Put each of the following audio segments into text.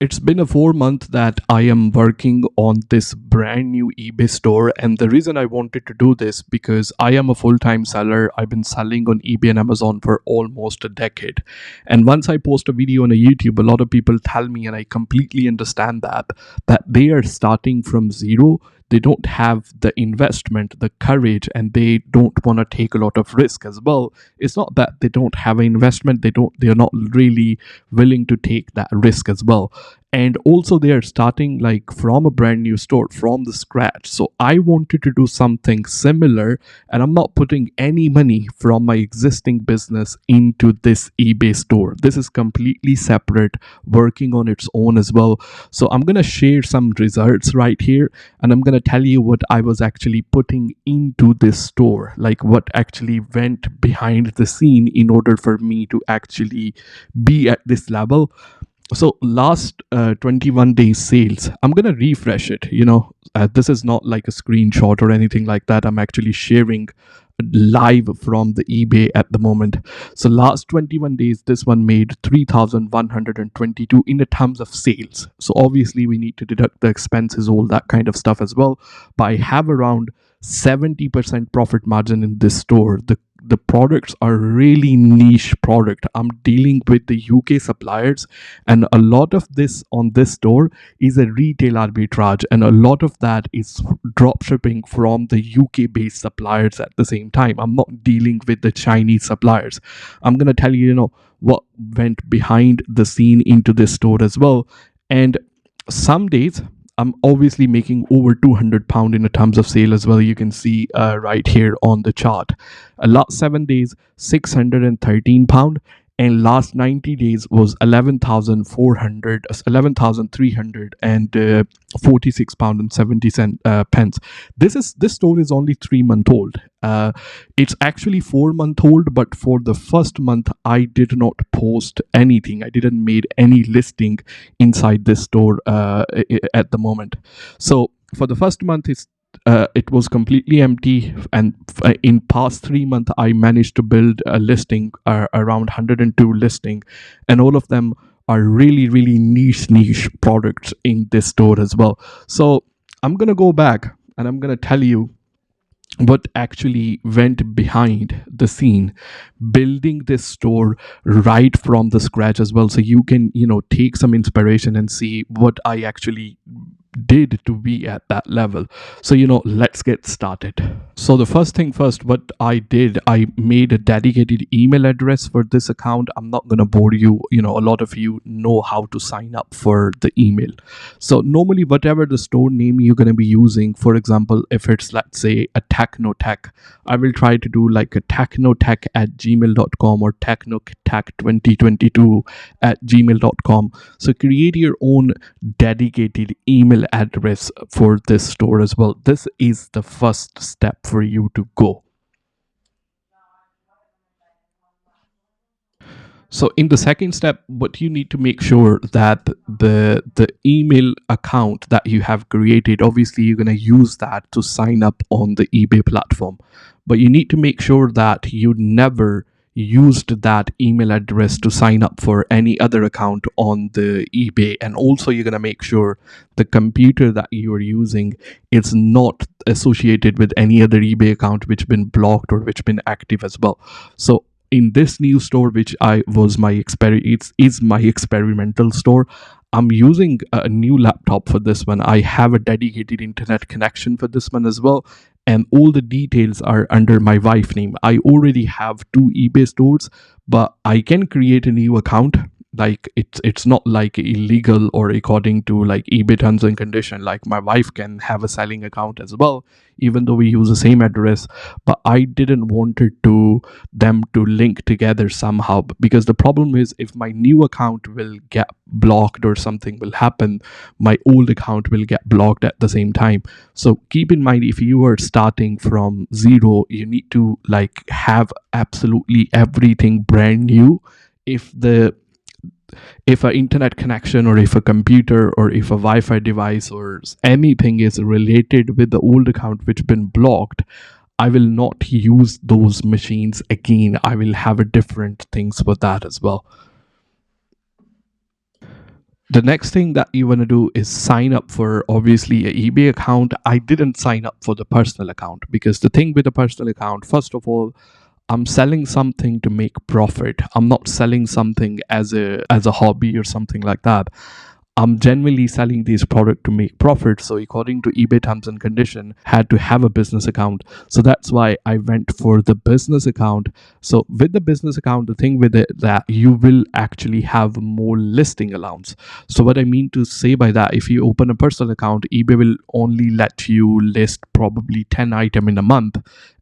It's been a 4 month that I am working on this brand new eBay store, and the reason I wanted to do this because I am a full-time seller. I've been selling on eBay and Amazon for almost a decade. And once I post a video on a YouTube, a lot of people tell me, and I completely understand that they are starting from zero. They don't have the investment, the courage, and they don't want to take a lot of risk as well. It's not that they don't have an investment, they're not really willing to take that risk as well. And also they are starting like from a brand new store from the scratch. So I wanted to do something similar, and I'm not putting any money from my existing business into this eBay store. This is completely separate, working on its own as well. So I'm going to share some results right here, and I'm going to tell you what I was actually putting into this store, like what actually went behind the scene in order for me to actually be at this level. So last 21 days sales, I'm gonna refresh it. This is not like a screenshot or anything like that. I'm actually sharing live from the eBay at the moment. So last 21 days, this one made 3,122 in the terms of sales. So obviously we need to deduct the expenses, all that kind of stuff as well. But I have around 70% profit margin in this store. The products are really niche product. I'm dealing with the UK suppliers, and a lot of this on this store is a retail arbitrage, and a lot of that is drop shipping from the UK based suppliers at the same time. I'm not dealing with the Chinese suppliers. I'm going to tell you, what went behind the scene into this store as well. And some days I'm obviously making over £200 in a terms of sale as well. You can see right here on the chart. Last 7 days, £613, and last 90 days was 11,346 pound and 70 cent pence. This store is only 3 month old. It's actually 4 month old, but for the first month I did not post anything. I didn't made any listing inside this store at the moment. So for the first month it was completely empty, and in past 3 months I managed to build a listing, around 102 listing, and all of them are really niche products in this store as well. So I'm gonna go back and I'm gonna tell you what actually went behind the scene building this store right from the scratch as well, so you can take some inspiration and see what I actually did to be at that level. So let's get started. So the first thing first, what I did, I made a dedicated email address for this account. I'm not going to bore you. A lot of you know how to sign up for the email. So normally whatever the store name you're going to be using, for example, if it's, let's say, a technotech, I will try to do like a technotech@gmail.com or technotech2022@gmail.com. So create your own dedicated email address for this store as well. This is the first step for you to go. So in the second step, what you need to make sure that the email account that you have created, obviously you're going to use that to sign up on the eBay platform, but you need to make sure that you never used that email address to sign up for any other account on the eBay. And also you're going to make sure the computer that you are using is not associated with any other eBay account which been blocked or which been active as well. So in this new store, which is my experimental store, I'm using a new laptop for this one. I have a dedicated internet connection for this one as well, and all the details are under my wife's name. I already have 2 eBay stores, but I can create a new account. Like it's not like illegal or according to like eBay terms and condition. Like my wife can have a selling account as well, even though we use the same address. But I didn't want them to link together somehow, because the problem is if my new account will get blocked or something will happen, my old account will get blocked at the same time. So keep in mind, if you are starting from zero, you need to like have absolutely everything brand new. If an internet connection or if a computer or if a Wi-Fi device or anything is related with the old account which been blocked, I will not use those machines again. I will have a different things for that as well. The next thing that you want to do is sign up for obviously a eBay account. I didn't sign up for the personal account because the thing with the personal account, first of all, I'm selling something to make profit. I'm not selling something as a hobby or something like that. I'm genuinely selling these product to make profit. So according to eBay terms and condition, had to have a business account. So that's why I went for the business account. So with the business account, the thing with it that you will actually have more listing allowance. So what I mean to say by that, if you open a personal account, eBay will only let you list probably 10 item in a month.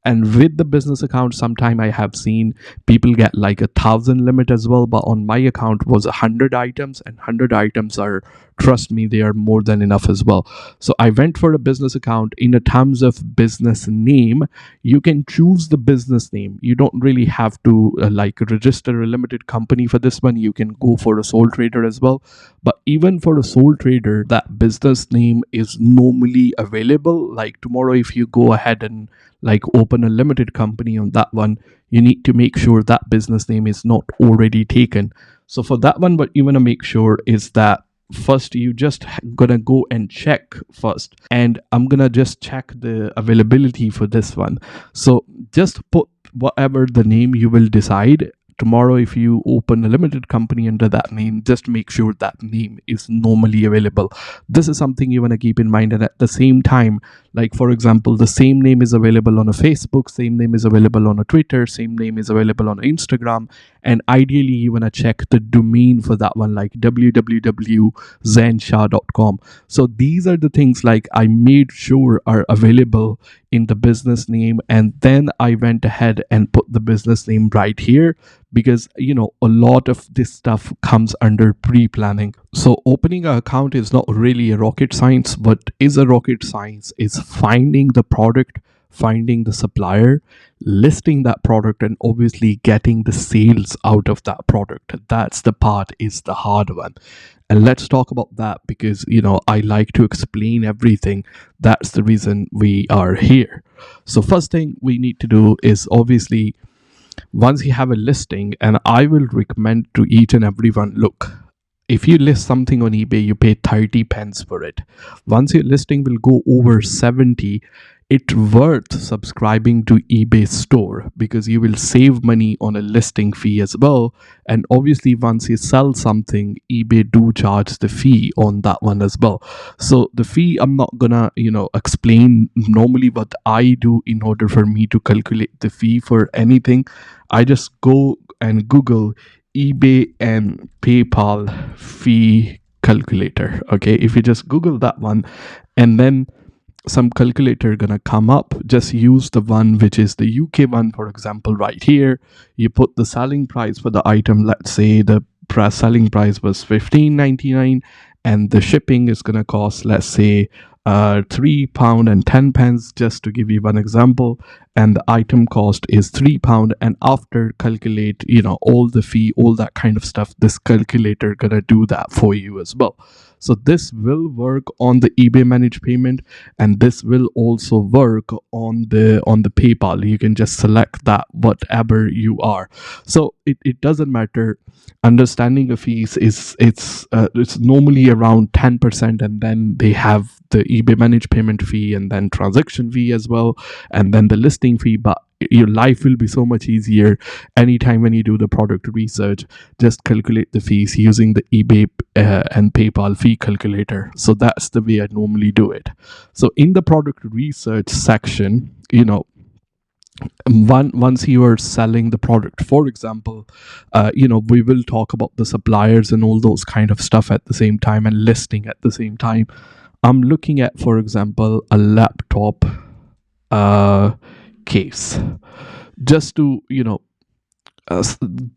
And with the business account, sometime I have seen people get like 1,000 limit as well, but on my account was 100 items, and 100 items are, trust me, they are more than enough as well. So I went for a business account. In the terms of business name, you can choose the business name. You don't really have to like register a limited company for this one. You can go for a sole trader as well, but even for a sole trader, that business name is normally available. Like tomorrow, if you go ahead and like open a limited company on that one, you need to make sure that business name is not already taken. So for that one, what you want to make sure is that first you just gonna go and check first, and I'm gonna just check the availability for this one. So just put whatever the name you will decide. Tomorrow if you open a limited company under that name, just make sure that name is normally available. This is something you want to keep in mind. And at the same time, like for example, the same name is available on a Facebook, same name is available on a Twitter, same name is available on Instagram. And ideally you want to check the domain for that one, like www.zensha.com. So these are the things like I made sure are available in the business name, and then I went ahead and put the business name right here, because a lot of this stuff comes under pre-planning. So opening an account is not really a rocket science. What is a rocket science is finding the product, finding the supplier, listing that product, and obviously getting the sales out of that product. That's the part is the hard one. And let's talk about that, because I like to explain everything. That's the reason we are here. So first thing we need to do is obviously, once you have a listing, and I will recommend to each and everyone, look, if you list something on eBay, you pay 30 pence for it. Once your listing will go over 70, it's worth subscribing to eBay store, because you will save money on a listing fee as well. And obviously once you sell something, eBay do charge the fee on that one as well. So the fee, I'm not gonna explain normally what I do in order for me to calculate the fee for anything. I just go and Google eBay and PayPal fee calculator. Okay, if you just Google that one, and then some calculator gonna come up, just use the one which is the UK one. For example, right here you put the selling price for the item. Let's say the selling price was 15.99, and the shipping is gonna cost, let's say, £3 and 10 pence, just to give you one example. And the item cost is £3, and after calculate all the fee, all that kind of stuff, this calculator gonna do that for you as well. So this will work on the eBay managed payment, and this will also work on the PayPal. You can just select that whatever you are. So it doesn't matter. Understanding the fees is it's normally around 10%, and then they have the eBay managed payment fee, and then transaction fee as well, and then the listing fee. But your life will be so much easier anytime when you do the product research. Just calculate the fees using the eBay and PayPal fee calculator. So that's the way I normally do it. So in the product research section, once you are selling the product, for example, we will talk about the suppliers and all those kind of stuff at the same time, and listing at the same time. I'm looking at, for example, a laptop case, just to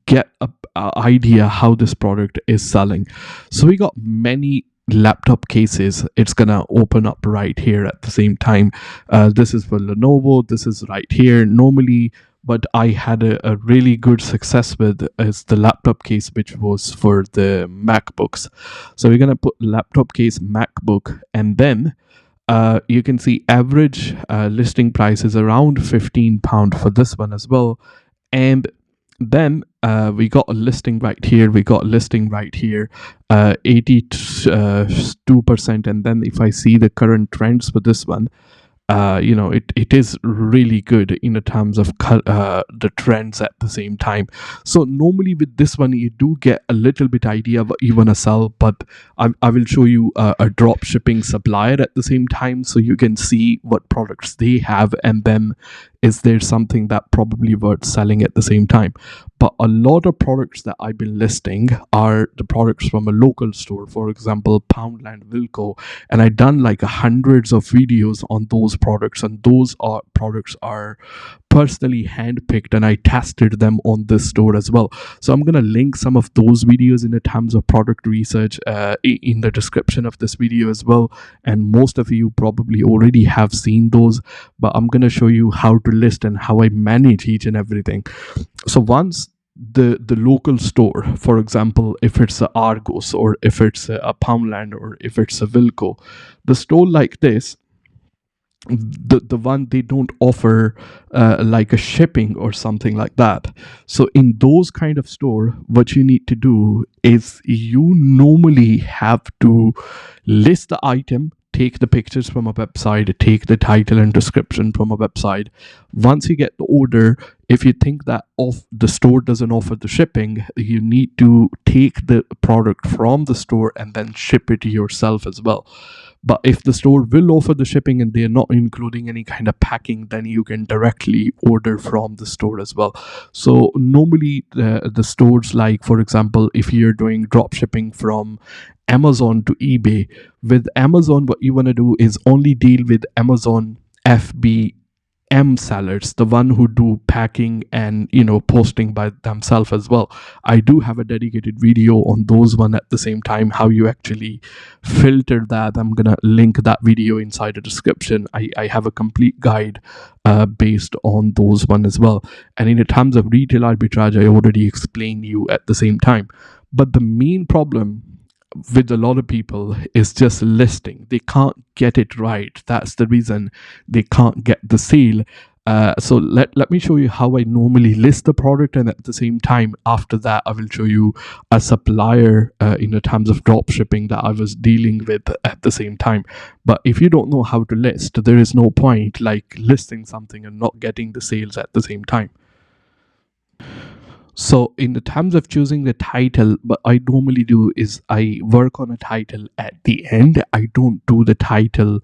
get a idea how this product is selling. So we got many laptop cases. It's gonna open up right here at the same time. This is for Lenovo, this is right here normally, but I had a really good success with is the laptop case, which was for the MacBooks. So we're gonna put laptop case MacBook, and then you can see average listing price is around £15 for this one as well. And Then we got a listing right here. We got a listing right here, 82%. And then if I see the current trends for this one, it is really good in the terms of the trends at the same time. So normally with this one you do get a little bit idea of what you want to sell, but I will show you a drop shipping supplier at the same time, so you can see what products they have, and then is there something that probably worth selling at the same time. But a lot of products that I've been listing are the products from a local store, for example Poundland, Wilco, and I done like hundreds of videos on those products, and those products are personally handpicked, and I tested them on this store as well. So I'm gonna link some of those videos in the terms of product research in the description of this video as well, and most of you probably already have seen those, but I'm gonna show you how to list and how I manage each and everything. So once the local store, for example if it's a Argos or if it's a Poundland or if it's a Wilco, the store like this, the one they don't offer like a shipping or something like that. So in those kind of store, what you need to do is you normally have to list the item, take the pictures from a website, take the title and description from a website. Once you get the order, if you think that the store doesn't offer the shipping, you need to take the product from the store and then ship it yourself as well. But if the store will offer the shipping and they're not including any kind of packing, then you can directly order from the store as well. So normally the stores, like for example if you're doing drop shipping from Amazon to eBay, with Amazon what you want to do is only deal with Amazon FBM sellers, the one who do packing and posting by themselves as well. I do have a dedicated video on those one at the same time, how you actually filter that. I'm gonna link that video inside the description. I have a complete guide based on those one as well. And in terms of retail arbitrage, I already explained you at the same time. But the main problem with a lot of people is just listing. They can't get it right. That's the reason they can't get the sale. So let me show you how I normally list the product, and at the same time after that I will show you a supplier in the terms of drop shipping that I was dealing with at the same time. But if you don't know how to list, there is no point like listing something and not getting the sales at the same time. So in the terms of choosing the title, what I normally do is I work on a title at the end. I don't do the title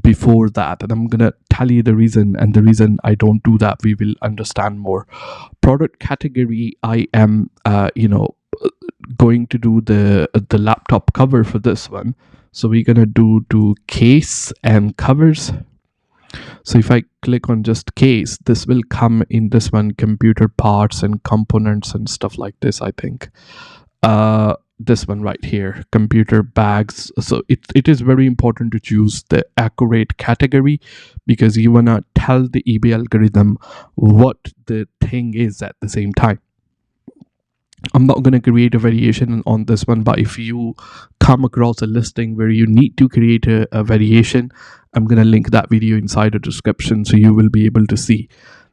before that, and I'm gonna tell you the reason. And the reason I don't do that, we will understand more. Product category, I am going to do the laptop cover for this one. So we're gonna do case and covers. So if I click on just case, this will come in this one, computer parts and components and stuff like this, I think. This one right here, computer bags. So it is very important to choose the accurate category, because you want to tell the eBay algorithm what the thing is at the same time. I'm not going to create a variation on this one, but if you come across a listing where you need to create a variation, I'm going to link that video inside the description so you will be able to see.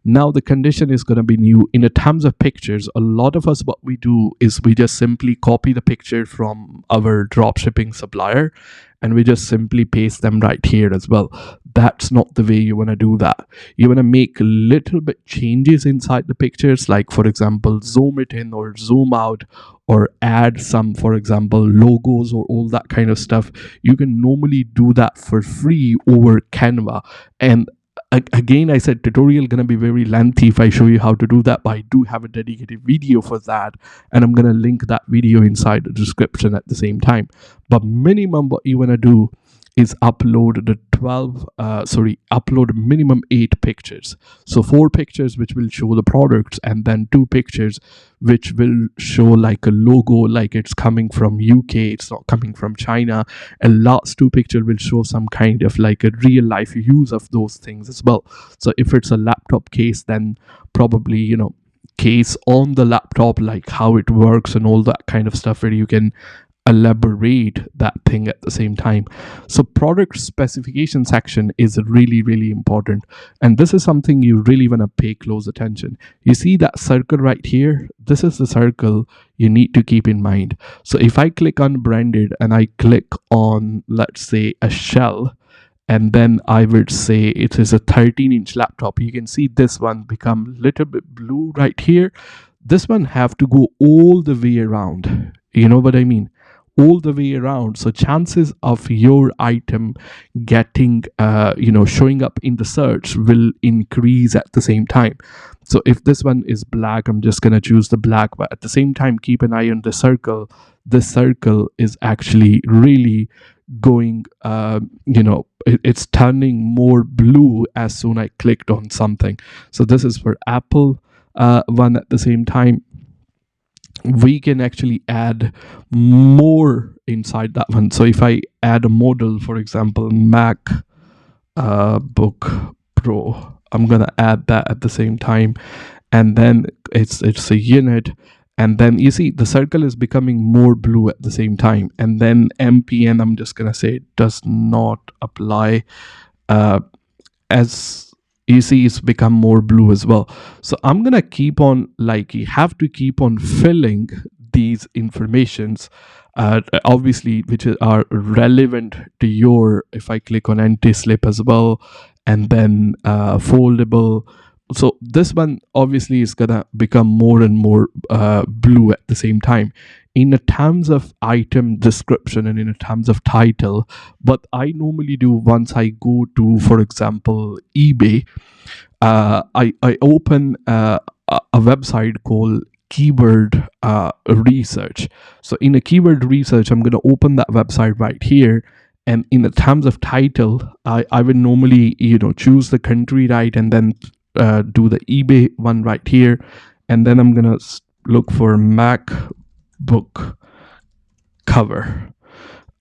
Now the condition is going to be new. In the terms of pictures, a lot of us, what we do is we just simply copy the picture from our dropshipping supplier and we just simply paste them right here as well. That's not the way you want to do that. You want to make little bit changes inside the pictures, like for example zoom it in or zoom out, or add some, for example, logos or all that kind of stuff. You can normally do that for free over Canva. And again, I said tutorial gonna be very lengthy if I show you how to do that, but I do have a dedicated video for that, and I'm gonna link that video inside the description at the same time. But minimum what you wanna do is upload the upload minimum 8 pictures. So 4 pictures which will show the products, and then 2 pictures which will show like a logo, like it's coming from UK, it's not coming from China, and last 2 pictures will show some kind of like a real life use of those things as well. So if it's a laptop case, then probably case on the laptop, like how it works and all that kind of stuff, where you can elaborate that thing at the same time. So product specification section is really, really important, and this is something you really want to pay close attention. You see that circle right here? This is the circle you need to keep in mind. So if I click on branded and I click on, let's say, a shell, and then I would say it is a 13-inch laptop, you can see this one become little bit blue right here. This one have to go all the way around, you know what I mean, all the way around. So chances of your item getting showing up in the search will increase at the same time. So if this one is black, I'm just going to choose the black, but at the same time keep an eye on the circle. This circle is actually really going it's turning more blue as soon I clicked on something. So this is for Apple one. At the same time, we can actually add more inside that one. So if I add a model, for example, Mac Book Pro, I'm gonna add that at the same time, and then it's a unit, and then you see the circle is becoming more blue at the same time, and then MPN, I'm just gonna say does not apply. As you see, it's become more blue as well. So I'm gonna keep on, like, you have to keep on filling these informations, obviously, which are relevant to your, if I click on anti-slip as well, and then foldable. So this one obviously is gonna become more and more blue at the same time in the terms of item description and in the terms of title. What I normally do once I go to, for example, eBay, I open a website called keyword research. So in a keyword research, I'm going to open that website right here, and in the terms of title, I would normally choose the country, right, and then do the eBay one right here, and then I'm gonna look for MacBook cover.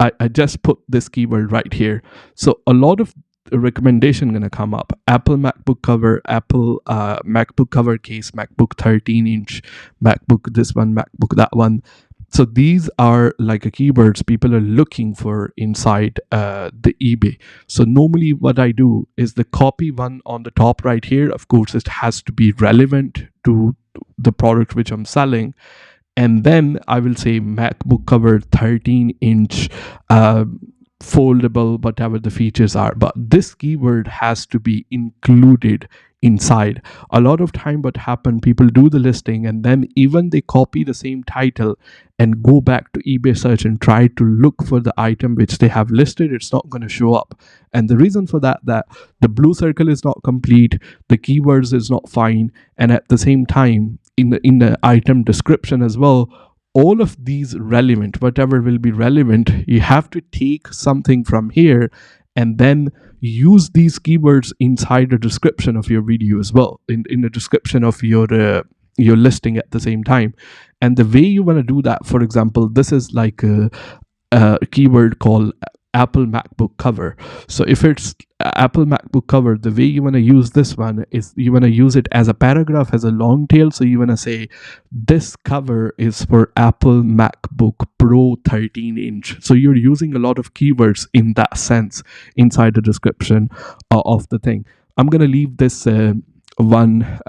I just put this keyword right here. So a lot of recommendation gonna come up: Apple MacBook cover, Apple MacBook cover case, MacBook 13-inch, MacBook this one, MacBook that one. So these are like keywords people are looking for inside the eBay. So normally what I do is the copy one on the top right here. Of course, it has to be relevant to the product which I'm selling. And then I will say MacBook cover 13-inch, foldable, whatever the features are. But this keyword has to be included inside. A lot of time what happen, people do the listing and then even they copy the same title and go back to eBay search and try to look for the item which they have listed. It's not going to show up, and the reason for that the blue circle is not complete, the keywords is not fine, and at the same time in the item description as well, all of these relevant, whatever will be relevant, you have to take something from here and then use these keywords inside the description of your video as well, in the description of your listing at the same time. And the way you want to do that, for example, this is like a keyword called Apple MacBook cover. So if it's Apple MacBook cover, the way you want to use this one is you want to use it as a paragraph, as a long tail. So you want to say this cover is for Apple MacBook Pro 13-inch. So you're using a lot of keywords in that sense inside the description of the thing. I'm going to leave this one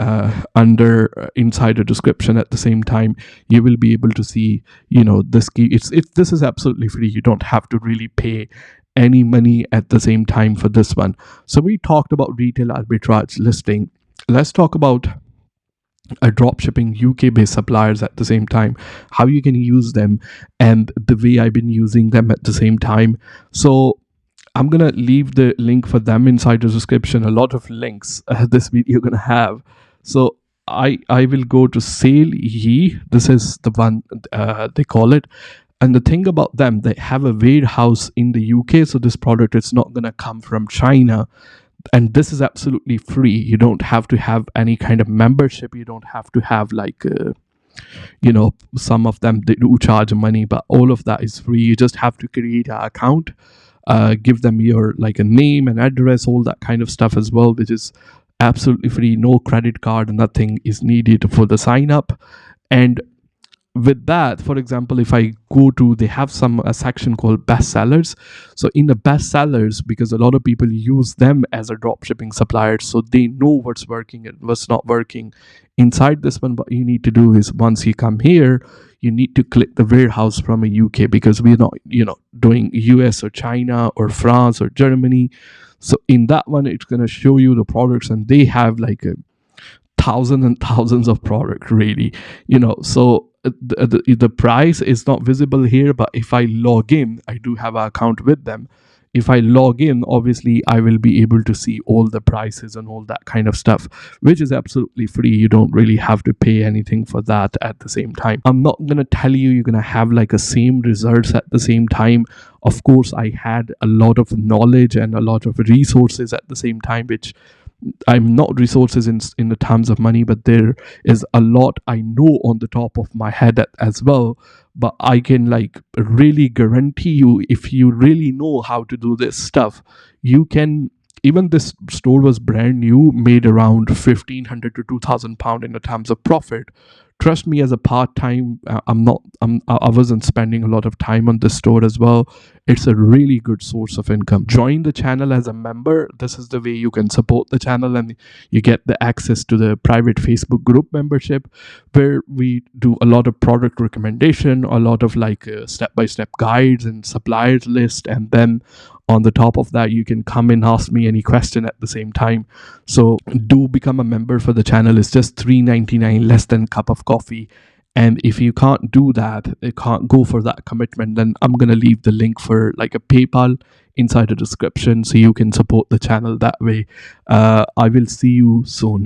under inside the description. At the same time, you will be able to see this key. This is absolutely free. You don't have to really pay any money at the same time for this one. So we talked about retail arbitrage listing. Let's talk about a dropshipping UK based suppliers at the same time, how you can use them and the way I've been using them at the same time. So I'm gonna leave the link for them inside the description. A lot of links this video gonna have. So I will go to Sale Ye. This is the one they call it. And the thing about them, they have a warehouse in the UK. So this product is not gonna come from China. And this is absolutely free. You don't have to have any kind of membership. You don't have to have some of them they do charge money, but all of that is free. You just have to create an account. Give them your a name and address, all that kind of stuff as well, which is absolutely free. No credit card, nothing is needed for the sign up. And with that, for example, if I go to, they have some a section called best sellers. So in the best sellers, because a lot of people use them as a drop shipping supplier, so they know what's working and what's not working inside this one. What you need to do is, once you come here, you need to click the warehouse from a UK, because we're not, doing US or China or France or Germany. So in that one, it's going to show you the products, and they have like a thousands and thousands of product, really. So the price is not visible here, but if I log in, I do have an account with them. If I log in, obviously I will be able to see all the prices and all that kind of stuff, which is absolutely free. You don't really have to pay anything for that. At the same time, I'm not going to tell you you're going to have like a same results at the same time. Of course, I had a lot of knowledge and a lot of resources at the same time, which I'm not resources in the terms of money, but there is a lot I know on the top of my head as well. But I can like really guarantee you, if you really know how to do this stuff, you can. Even this store was brand new, made around 1,500 to £2,000 in the terms of profit. Trust me, as a part time, I wasn't spending a lot of time on this store as well. It's a really good source of income. Join the channel as a member. This is the way you can support the channel, and you get the access to the private Facebook group membership, where we do a lot of product recommendation, a lot of like step-by-step guides and suppliers list. And then on the top of that, you can come and ask me any question at the same time. So do become a member for the channel. It's just $3.99, less than a cup of coffee. And if you can't do that, you can't go for that commitment, then I'm going to leave the link for like a PayPal inside the description, so you can support the channel that way. I will see you soon.